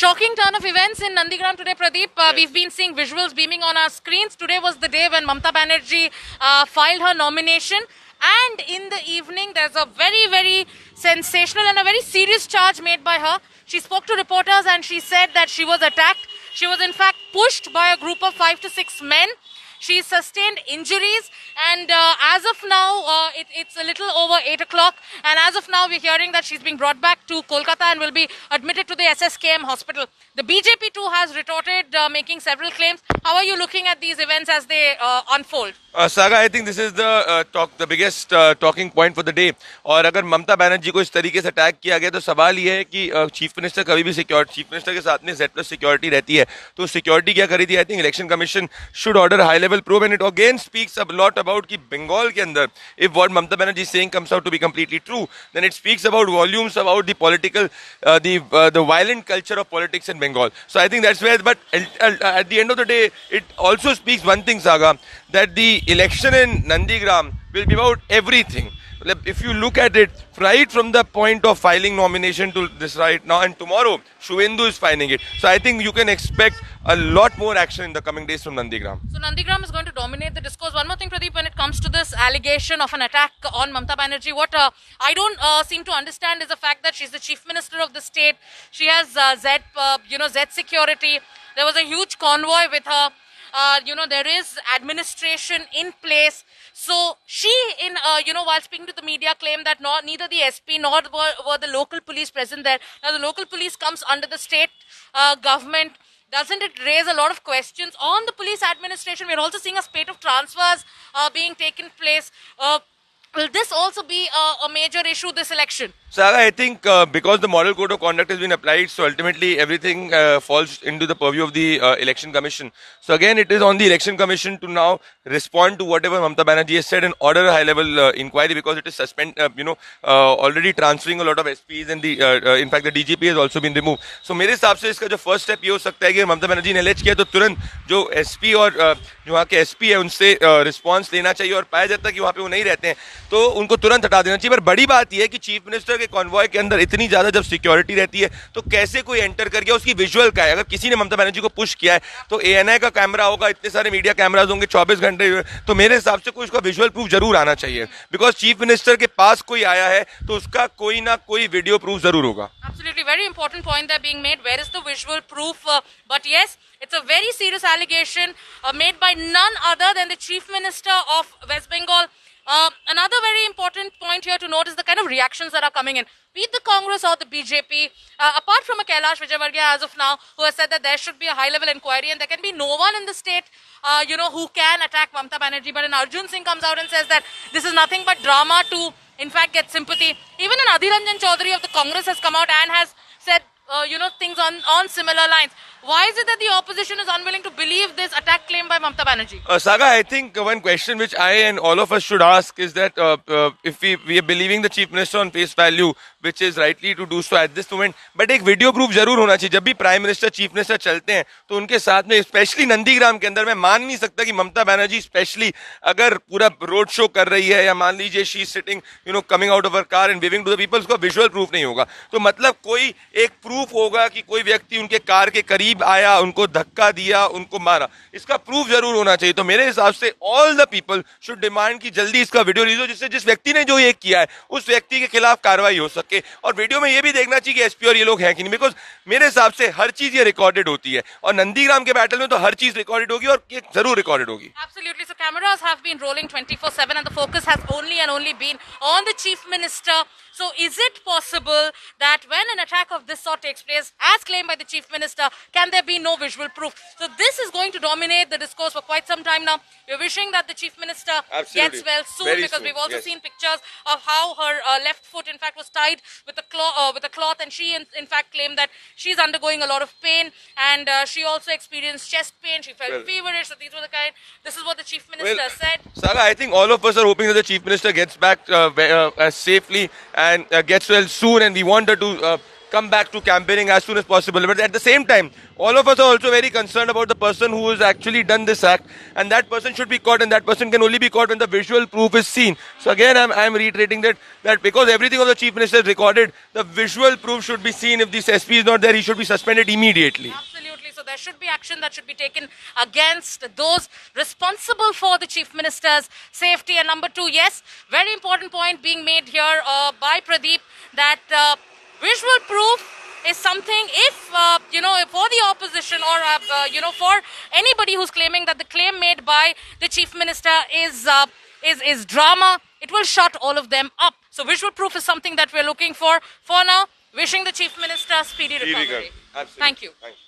Shocking turn of events in Nandigram today, Pradeep. We've been seeing visuals beaming on our screens. Today was the day when Mamata Banerjee filed her nomination. And in the evening, there's a very, very sensational and a very serious charge made by her. She spoke to reporters and she said that she was attacked. She was in fact pushed by a group of 5 to 6 men. She sustained injuries, and as of now, it's a little over 8 o'clock. And as of now, we're hearing that she's being brought back to Kolkata and will be admitted to the SSKM hospital. The BJP too has retorted, making several claims. How are you looking at these events as they unfold? Saga, I think this is the biggest talking point for the day. और अगर ममता बनर्जी को इस तरीके से attack किया गया तो सवाल ये है कि चीफ मिनिस्टर कभी भी चीफ मिनिस्टर के साथ में Z+ सिक्योरिटी रहती है, तो सिक्योरिटी क्या करी थी? I think election commission should order high level proof, and it again speaks a lot about कि बंगाल के अंदर if what Mamata Banerjee saying comes out to be completely true, then it speaks about volumes about the political the violent culture of politics in Bengal. So I think that's where, but at the end of the day, it also speaks one thing, Saga, that the election in Nandigram will be about everything. If you look at it, right from the point of filing nomination to this right now, and tomorrow, Shuvendu is filing it. So I think you can expect a lot more action in the coming days from Nandigram. So Nandigram is going to dominate the discourse. One more thing, Pradeep, when it comes to this allegation of an attack on Mamata Banerjee, what I don't seem to understand is the fact that she's the chief minister of the state. She has Z security. There was a huge convoy with her. There is administration in place. So she, while speaking to the media, claimed that neither the SP nor were the local police present there. Now, the local police comes under the state government. Doesn't it raise a lot of questions on the police administration? We're also seeing a spate of transfers being taken place. Will this also be a major issue this election? Saga, I think because the model code of conduct has been applied, so ultimately everything falls into the purview of the election commission. So again, it is on the election commission to now respond to whatever Mamata Banerjee has said and order a high-level inquiry, because it is already transferring a lot of SPs, and in fact the DGP has also been removed. So मेरे हिसाब से इसका जो first step ये हो सकता है कि ममता बनर्जी ने एलेज किया तो तुरंत जो SP और जो वहाँ के SP है उनसे रिस्पॉन्स लेना चाहिए, और पाया जाता है कि वहाँ पे वो नहीं रहते हैं तो उनको तुरंत हटा देना चाहिए. पर बड़ी बात यह है कि चीफ मिनिस्टर के कॉन्वॉय के अंदर इतनी ज्यादा जब सिक्योरिटी रहती है तो कैसे कोई एंटर कर गया, उसकी विजुअल का है. अगर किसी ने ममता बनर्जी को पुश किया है तो ANI का कैमरा होगा, इतने सारे मीडिया कैमराज होंगे 24 घंटे, तो मेरे हिसाब से कोई उसका विजुअल प्रूफ जरूर आना चाहिए. बिकॉज चीफ मिनिस्टर के पास कोई आया है तो उसका कोई ना कोई वीडियो प्रूफ जरूर होगा. Absolutely, very important point that being made. Where is the visual proof? But yes, it's a very serious allegation made by none other than the chief minister of West Bengal. Another very important point here to note is the kind of reactions that are coming in, be it the Congress or the BJP, apart from a Kailash Vijayvargiya as of now, who has said that there should be a high-level inquiry and there can be no one in the state, who can attack Mamata Banerjee. But then Arjun Singh comes out and says that this is nothing but drama to, in fact, get sympathy. Even an Adhir Ranjan Chaudhary of the Congress has come out and has said, things on similar lines. Why is it that the opposition is unwilling to believe this attack claim by Mamata Banerjee? Saga, I think one question which I and all of us should ask is that if we are believing the chief minister on face value, which is rightly to do so at this moment, but एक video proof जरूर होना चाहिए. जब भी prime minister chief minister चलते हैं तो उनके साथ में, स्पेशली नंदीग्राम के अंदर, मैं मान नहीं सकता कि ममता बनर्जी स्पेशली अगर पूरा रोड शो कर रही है या मान लीजिए she sitting coming out of her car and giving to the people, उसका विजुअल प्रूफ नहीं होगा. तो मतलब कोई एक प्रूफ होगा कि कोई व्यक्ति उनके कार के करीब आया, उनको धक्का दिया, उनको मारा, इसका प्रूफ जरूर होना चाहिए. तो मेरे हिसाब से all the people should demand कि जल्दी इसका वीडियो रिलीज हो, जिससे जिस व्यक्ति ने जो ये किया है उस व्यक्ति के खिलाफ कार्रवाई हो सके. और वीडियो में ये भी देखना चाहिए कि एसपी और ये लोग हैं कि नहीं, बिकॉज मेरे हिसाब से हर चीज ये रिकॉर्डेड होती है, और नंदीग्राम के बैटल में तो हर चीज रिकॉर्डेड होगी और ये जरूर रिकॉर्डेड होगी. Absolutely. So cameras have been rolling 24/7 and the focus has only and only been on the chief minister. So is it possible that when an attack of this sort takes place, as claimed by the chief minister, can there be no visual proof? So this is going to dominate the discourse for quite some time now. We're wishing that the chief minister gets well soon, very because soon. we've also Yes. seen pictures of how her left foot in fact was tied with a cloth, and she in fact claimed that she's undergoing a lot of pain, and she also experienced chest pain. She felt feverish. So these were the kind. This is what the chief minister said. Saga, I think all of us are hoping that the chief minister gets back safely and gets well soon, and we want her to come back to campaigning as soon as possible. But at the same time, all of us are also very concerned about the person who has actually done this act, and that person should be caught, and that person can only be caught when the visual proof is seen. So again, I'm reiterating that because everything of the chief minister is recorded, the visual proof should be seen. If this SP is not there, he should be suspended immediately. Absolutely. So there should be action that should be taken against those responsible for the chief minister's safety. And number two, yes, very important point being made here by Pradeep, that visual proof is something, if for the opposition or for anybody who's claiming that the claim made by the chief minister is drama, it will shut all of them up. So visual proof is something that we're looking for now. Wishing the chief minister speedy recovery. Absolutely. Thank you. Thanks.